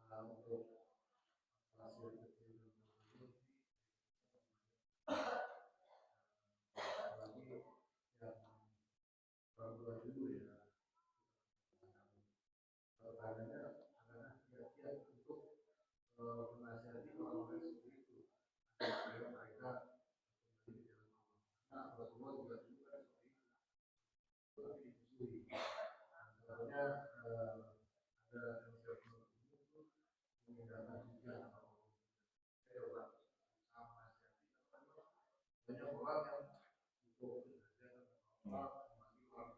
untuk hasil kecil ini apalagi yang perempuan dulu ya pertanyaannya adalah kiat-kiat untuk menasihati orang-orang seperti itu supaya mereka kembali ke jalan Allah. Nah, Rasulullah juga seperti itu, tapi dimusuhi. Sebenarnya ada konsep itu menggunakan hujan atau coba sama nasihati banyak orang yang untuk orang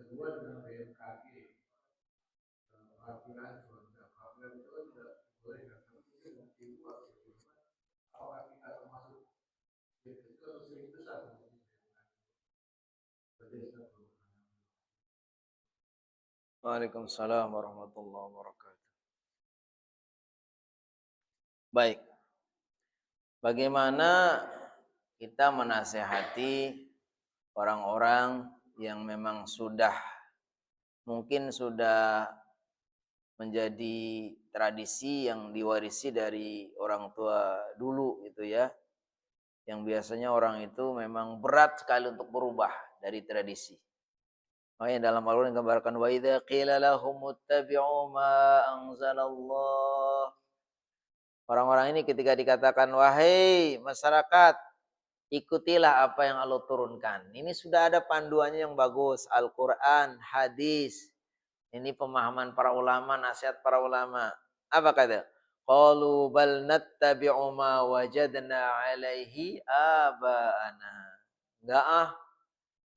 kedua dengan BMKG peraturan cuaca peraturan itu kan tidak boleh kan tapi mungkin di luar apakah kita termasuk itu atau sering besar Waalaikumsalam warahmatullahi wabarakatuh. Baik, bagaimana kita menasehati orang-orang yang memang mungkin sudah menjadi tradisi yang diwarisi dari orang tua dulu gitu ya. Yang biasanya orang itu memang berat sekali untuk berubah dari tradisi. Makanya dalam Al-Quran gambarkan wa idza qila lahum ittabi'u ma anzalallah. Orang-orang ini ketika dikatakan wahai masyarakat, ikutilah apa yang Allah turunkan. Ini sudah ada panduannya yang bagus, Al-Qur'an, hadis. Ini pemahaman para ulama, nasihat para ulama. Apa kata? Qalu bal nattabi'u ma wajadna 'alaihi aba'ana. Enggak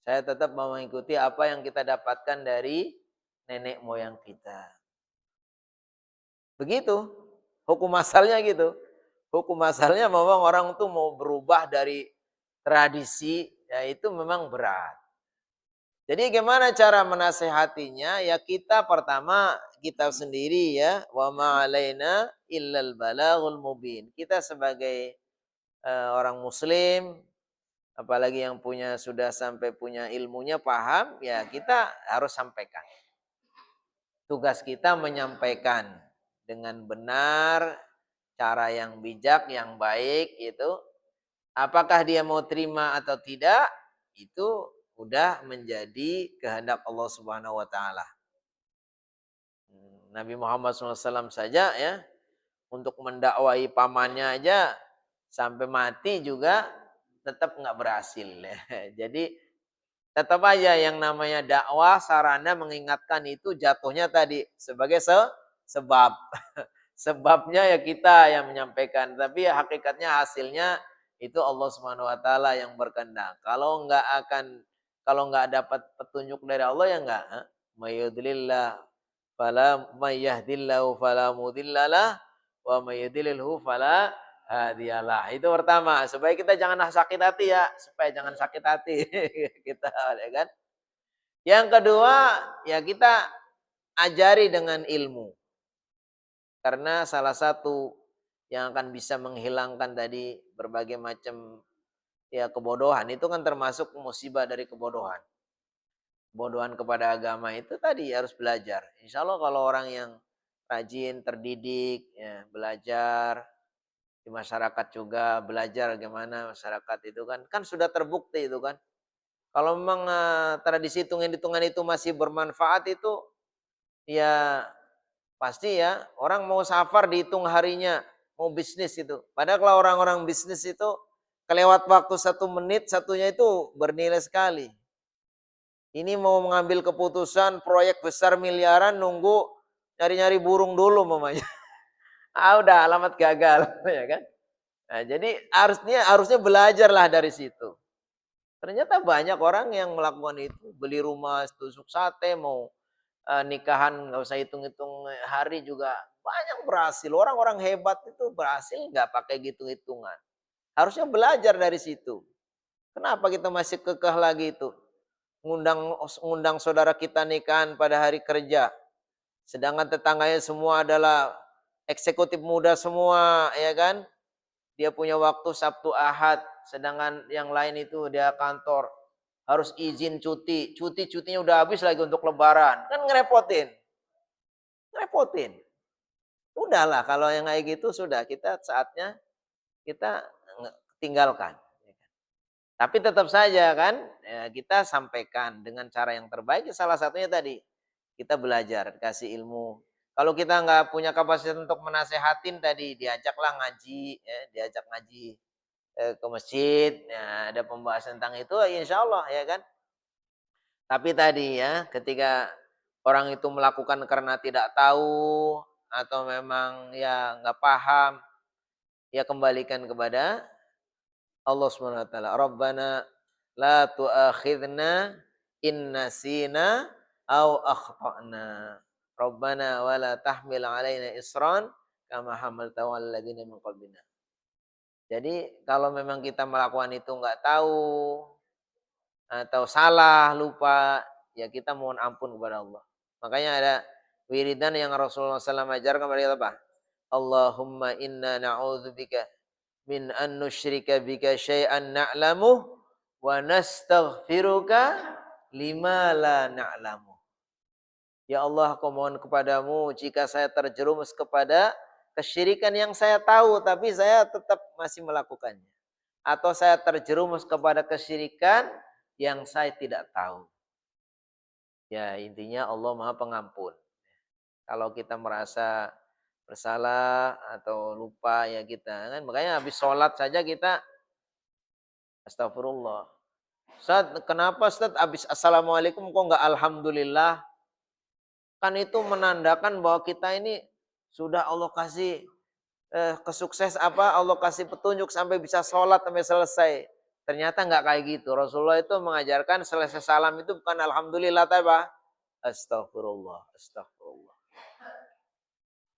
saya tetap mau mengikuti apa yang kita dapatkan dari nenek moyang kita. Begitu. Hukum asalnya gitu. Hukum asalnya memang orang tuh mau berubah dari tradisi, ya itu memang berat. Jadi gimana cara menasehatinya? Ya kita pertama, kita sendiri ya. Wa ma'alaina illal balaghul mubin. Kita sebagai orang muslim, apalagi yang sudah sampai punya ilmunya, paham, ya kita harus sampaikan. Tugas kita menyampaikan dengan benar, cara yang bijak, yang baik itu. Apakah dia mau terima atau tidak, itu udah menjadi kehendak Allah Subhanahu wa taala. Nabi Muhammad SAW saja ya, untuk mendakwai pamannya aja sampai mati juga tetap nggak berhasil. Jadi tetap aja yang namanya dakwah, sarana mengingatkan itu jatuhnya tadi sebagai sebab. Sebabnya ya kita yang menyampaikan, tapi ya hakikatnya hasilnya itu Allah Subhanahu wa taala yang berkehendak. Kalau nggak dapat petunjuk dari Allah ya enggak, mayudlillah fala mayyahdillahu fala mudhillalah wa mayyudlilhu fala hadiyalah. Itu pertama, supaya kita jangan sakit hati ya, supaya jangan sakit hati kita ya kan. Yang kedua, ya kita ajari dengan ilmu. Karena salah satu yang akan bisa menghilangkan tadi berbagai macam ya kebodohan itu kan termasuk musibah dari kebodohan. Kebodohan kepada agama itu tadi harus belajar. Insya Allah kalau orang yang rajin, terdidik, ya, belajar di masyarakat juga belajar bagaimana masyarakat itu kan sudah terbukti itu kan. Kalau memang tradisi hitung-hitungan itu masih bermanfaat itu ya pasti ya, orang mau safar dihitung harinya, mau bisnis itu. Padahal kalau orang-orang bisnis itu kelewat waktu 1 menit, satunya itu bernilai sekali. Ini mau mengambil keputusan proyek besar miliaran, nunggu nyari-nyari burung dulu mamanya. Udah alamat gagal, ya kan? Nah, jadi harusnya belajarlah dari situ. Ternyata banyak orang yang melakukan itu, beli rumah tusuk sate, mau nikahan nggak usah hitung-hitung hari juga banyak berhasil. Orang-orang hebat itu berhasil nggak pakai hitung-hitungan. Harusnya belajar dari situ. Kenapa kita masih kekeh lagi itu? Ngundang saudara kita nikahan pada hari kerja. Sedangkan tetangganya semua adalah eksekutif muda semua, ya kan? Dia punya waktu Sabtu Ahad, sedangkan yang lain itu dia kantor. Harus izin cuti. Cutinya udah habis lagi untuk lebaran. Kan ngerepotin. Repotin. Udahlah kalau yang kayak gitu sudah kita saatnya kita tinggalkan. Tapi tetap saja kan ya, kita sampaikan dengan cara yang terbaik. Salah satunya tadi kita belajar, kasih ilmu. Kalau kita nggak punya kapasitas untuk menasehatin tadi, diajaklah ngaji, ya, diajak ngaji ke masjid, ya, ada pembahasan tentang itu, insya Allah ya kan. Tapi tadi ya, ketika orang itu melakukan karena tidak tahu atau memang ya nggak paham, ya kembalikan kepada Allah Subhanahu wa taala. Rabbana la tu'akhidna in nasina au akhtana. Rabbana wa la tahmil alaina isran kama hamaltahu 'alal ladzina min qablina. Jadi kalau memang kita melakukan itu nggak tahu atau salah, lupa, ya kita mohon ampun kepada Allah. Makanya ada wiridan yang Rasulullah SAW ajarkan kepada kita apa? Allahumma inna na'udzubika min an nusyrika bika syai'an na'lamu wa nastaghfiruka lima la na'lamu. Ya Allah, aku mohon kepadamu jika saya terjerumus kepada kesyirikan yang saya tahu tapi saya tetap masih melakukannya. Atau saya terjerumus kepada kesyirikan yang saya tidak tahu. Ya intinya Allah Maha Pengampun. Kalau kita merasa bersalah atau lupa ya kita kan, makanya habis sholat saja kita astagfirullah. Ustaz, kenapa Ustaz habis assalamualaikum kok enggak alhamdulillah? Kan itu menandakan bahwa kita ini sudah Allah kasih kesukses apa, Allah kasih petunjuk sampai bisa sholat sampai selesai. Ternyata enggak kayak gitu. Rasulullah itu mengajarkan selesai salam itu bukan alhamdulillah tapi apa? Astagfirullah, astagfirullah.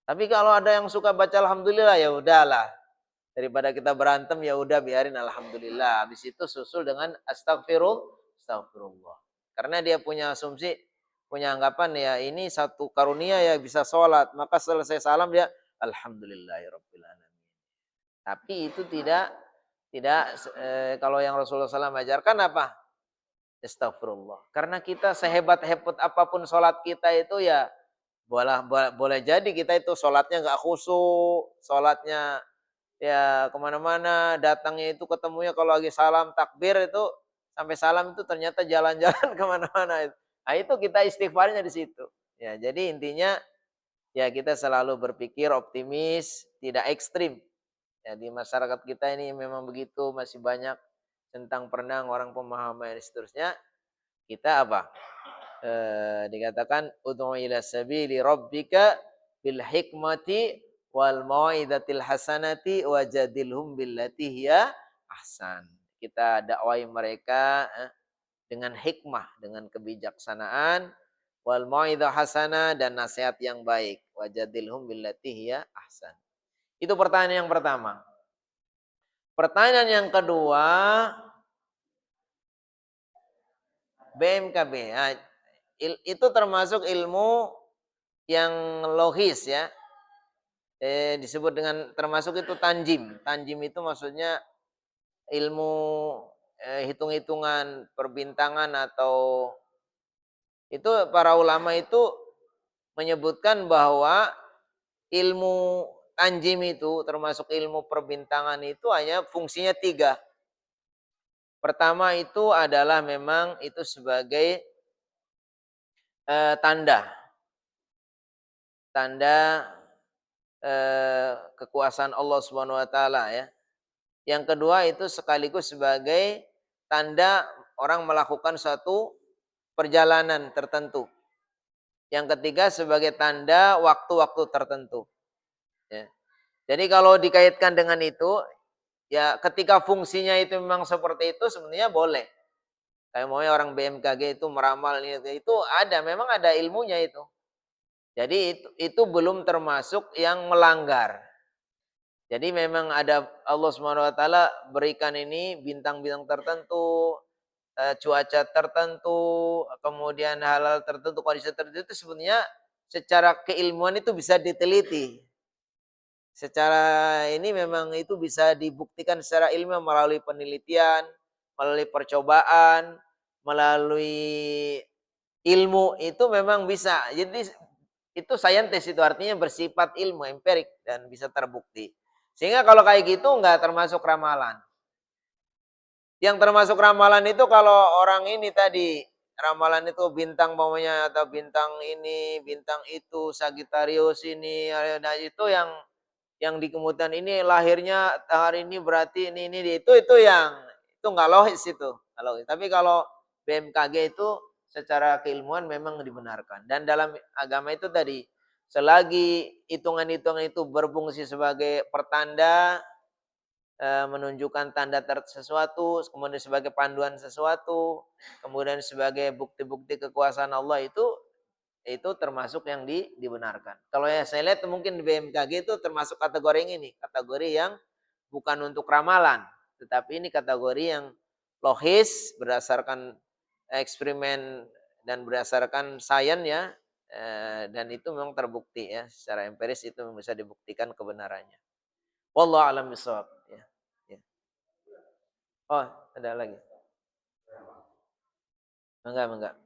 Tapi kalau ada yang suka baca alhamdulillah ya udahlah. Daripada kita berantem ya udah biarin alhamdulillah. Habis itu susul dengan astagfirullah. Karena dia punya asumsi, punya anggapan ya ini satu karunia ya bisa sholat. Maka selesai salam dia alhamdulillahirabbil alamin. Tapi itu tidak kalau yang Rasulullah SAW ajarkan apa? Astagfirullah. Karena kita sehebat-hebat apapun sholat kita itu ya boleh jadi kita itu sholatnya nggak khusyuk, sholatnya ya kemana-mana, datangnya itu ketemunya kalau lagi salam takbir itu sampai salam itu ternyata jalan-jalan kemana-mana. Nah itu kita istighfarnya di situ. Ya jadi intinya ya kita selalu berpikir optimis, tidak ekstrim. Ya di masyarakat kita ini memang begitu, masih banyak tentang perenang orang pemahaman dan seterusnya. Kita apa? Dikatakan ud'u ila sabili rabbika bil hikmati wal mau'izatil hasanati wajadilhum billati hiya ahsan. Kita dakwai mereka dengan hikmah, dengan kebijaksanaan, wal mau'izah hasanah dan nasihat yang baik. Wajadilhum billati hiya ahsan. Itu pertanyaan yang pertama. Pertanyaan yang kedua, BMKB. Nah, itu termasuk ilmu yang logis ya. Disebut dengan termasuk itu tanjim. Tanjim itu maksudnya ilmu hitung-hitungan perbintangan atau itu para ulama itu menyebutkan bahwa ilmu tanjim itu termasuk ilmu perbintangan itu hanya fungsinya 3. Pertama itu adalah memang itu sebagai tanda kekuasaan Allah Subhanahu wa taala ya. Yang kedua itu sekaligus sebagai tanda orang melakukan suatu perjalanan tertentu. Yang ketiga sebagai tanda waktu-waktu tertentu. Ya. Jadi kalau dikaitkan dengan itu, ya ketika fungsinya itu memang seperti itu sebenarnya boleh. Kayak mau orang BMKG itu meramal itu ada, memang ada ilmunya itu. Jadi itu belum termasuk yang melanggar. Jadi memang ada Allah Subhanahu wa taala berikan ini bintang-bintang tertentu, cuaca tertentu, kemudian hal-hal tertentu, kondisi tertentu itu sebenarnya secara keilmuan itu bisa diteliti. Secara ini memang itu bisa dibuktikan secara ilmiah melalui penelitian, melalui percobaan, melalui ilmu itu memang bisa. Jadi Itu saintis, itu artinya bersifat ilmu empirik dan bisa terbukti. Sehingga kalau kayak gitu nggak termasuk ramalan. Yang termasuk ramalan itu kalau orang ini tadi, ramalan itu bintang bawahnya atau bintang ini, bintang itu, Sagittarius ini, nah itu yang di kemudian ini lahirnya hari ini berarti ini itu yang itu nggak logis itu. Tapi kalau BMKG itu secara keilmuan memang dibenarkan. Dan dalam agama itu tadi selagi hitungan-hitungan itu berfungsi sebagai pertanda, menunjukkan tanda sesuatu, kemudian sebagai panduan sesuatu, kemudian sebagai bukti-bukti kekuasaan Allah itu termasuk yang dibenarkan. Kalau ya saya lihat mungkin di BMKG itu termasuk kategori yang ini, kategori yang bukan untuk ramalan, tetapi ini kategori yang logis berdasarkan eksperimen dan berdasarkan sains ya, dan itu memang terbukti ya secara empiris itu bisa dibuktikan kebenarannya. Wallahu a'lam bishawab. Ya. Ya. Oh, ada lagi. Enggak.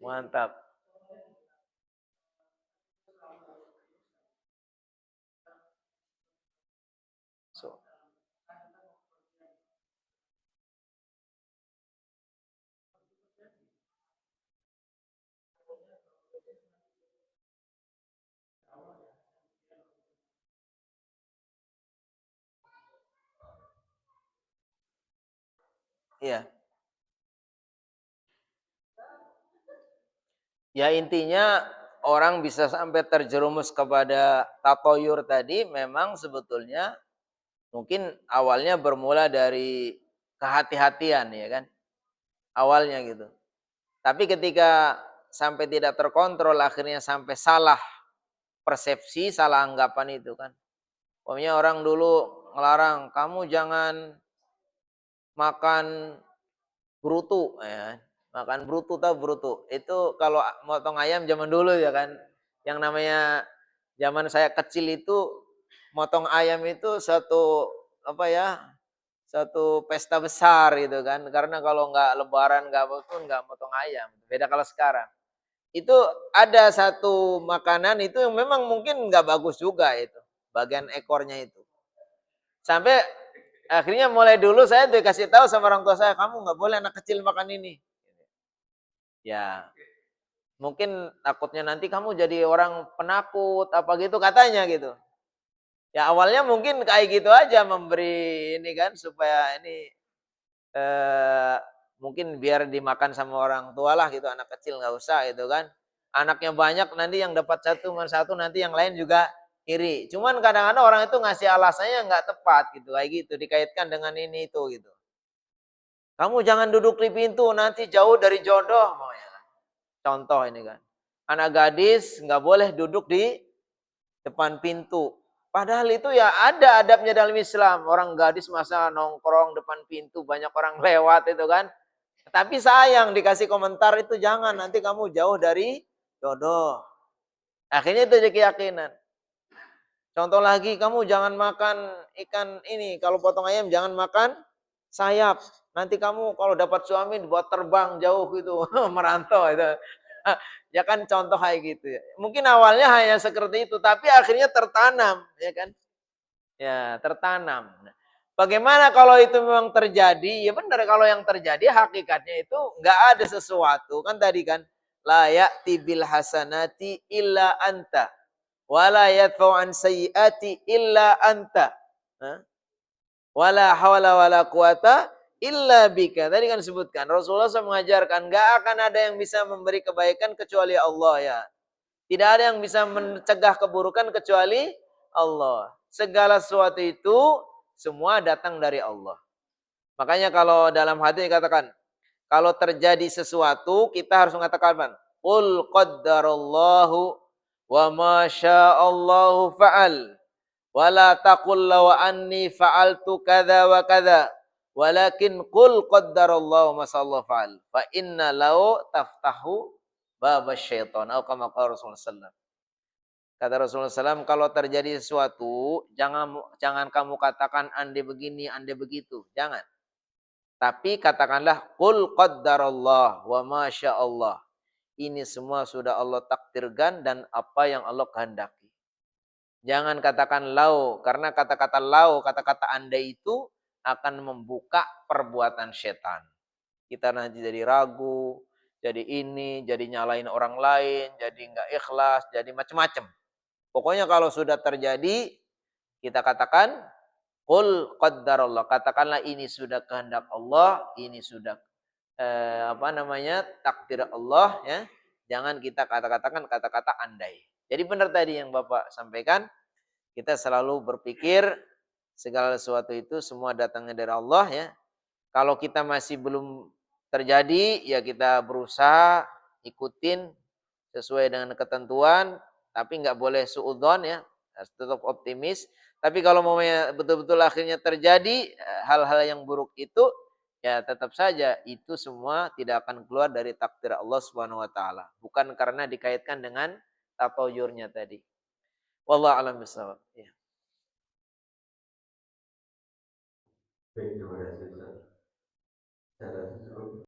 Mantap. So, iya. Ya intinya orang bisa sampai terjerumus kepada tatoyur tadi memang sebetulnya mungkin awalnya bermula dari kehati-hatian ya kan. Awalnya gitu. Tapi ketika sampai tidak terkontrol akhirnya sampai salah persepsi, salah anggapan itu kan. Pokoknya orang dulu ngelarang kamu jangan makan brutu ya. Makan brutu tau brutu. Itu kalau motong ayam zaman dulu ya kan. Yang namanya zaman saya kecil itu motong ayam itu satu apa ya? Satu pesta besar gitu kan. Karena kalau nggak lebaran nggak apa pun nggak motong ayam. Beda kalau sekarang. Itu ada satu makanan itu yang memang mungkin nggak bagus juga itu. Bagian ekornya itu. Sampai akhirnya mulai dulu saya dikasih tahu sama orang tua saya, kamu nggak boleh anak kecil makan ini. Ya, mungkin takutnya nanti kamu jadi orang penakut apa gitu katanya gitu. Ya awalnya mungkin kayak gitu aja memberi ini kan supaya ini mungkin biar dimakan sama orang tua lah gitu, anak kecil nggak usah gitu kan. Anaknya banyak nanti yang dapat satu nanti yang lain juga iri. Cuman kadang-kadang orang itu ngasih alasannya nggak tepat gitu, kayak gitu dikaitkan dengan ini itu gitu. Kamu jangan duduk di pintu nanti jauh dari jodoh. Contoh ini kan. Anak gadis nggak boleh duduk di depan pintu. Padahal itu ya ada adabnya dalam Islam. Orang gadis masa nongkrong depan pintu, banyak orang lewat itu kan. Tapi sayang dikasih komentar itu jangan, nanti kamu jauh dari jodoh. Akhirnya itu jadi keyakinan. Contoh lagi, kamu jangan makan ikan ini. Kalau potong ayam jangan makan sayap. Nanti kamu kalau dapat suami buat terbang jauh gitu, merantau itu. Ya kan contoh kayak gitu ya. Mungkin awalnya hanya seperti itu, tapi akhirnya tertanam, ya kan? Ya, tertanam. Nah, bagaimana kalau itu memang terjadi? Ya benar kalau yang terjadi hakikatnya itu nggak ada sesuatu. Kan tadi kan la ya'ti bil hasanati illa anta wala yadfa'u an sayyiati illa anta. Wala hawla wala quwata illa bika. Tadi kan disebutkan Rasulullah SAW mengajarkan nggak akan ada yang bisa memberi kebaikan kecuali Allah ya. Tidak ada yang bisa mencegah keburukan kecuali Allah. Segala sesuatu itu semua datang dari Allah. Makanya kalau dalam hadis dikatakan, kalau terjadi sesuatu kita harus mengatakan, qul qaddarallahu wa ma sya'allahu fa'al. Wala taqul law anni fa'altu kadza wa kadza. Walakin qul qaddarallahu ma sya'allahu fa'al. Fa inna law taftahu babasy syaitan. Atau kama qala Rasulullah sallallahu alaihi wasallam. Kata Rasulullah SAW, kalau terjadi sesuatu, jangan kamu katakan andai begini, andai begitu. Jangan. Tapi katakanlah, Qul qaddarallah wa masya Allah. Ini semua sudah Allah takdirkan dan apa yang Allah kehendaki. Jangan katakan lau, karena kata-kata lau, kata-kata andai itu akan membuka perbuatan setan. Kita nanti jadi ragu, jadi ini, jadi nyalain orang lain, jadi nggak ikhlas, jadi macam-macam. Pokoknya kalau sudah terjadi, kita katakan, Qul qaddarallah. Katakanlah ini sudah kehendak Allah, ini sudah takdir Allah, ya. Jangan kita katakan kata-kata andai. Jadi benar tadi yang Bapak sampaikan, kita selalu berpikir segala sesuatu itu semua datangnya dari Allah, ya. Kalau kita masih belum terjadi, ya kita berusaha ikutin sesuai dengan ketentuan, tapi nggak boleh suudzon, ya, harus tetap optimis. Tapi kalau mau betul-betul akhirnya terjadi hal-hal yang buruk itu, ya tetap saja itu semua tidak akan keluar dari takdir Allah Subhanahu wa taala, bukan karena dikaitkan dengan tatayurnya tadi. Wallahu a'lam bishawab. Ya. Baik, terima kasih Ustaz. Secara cukup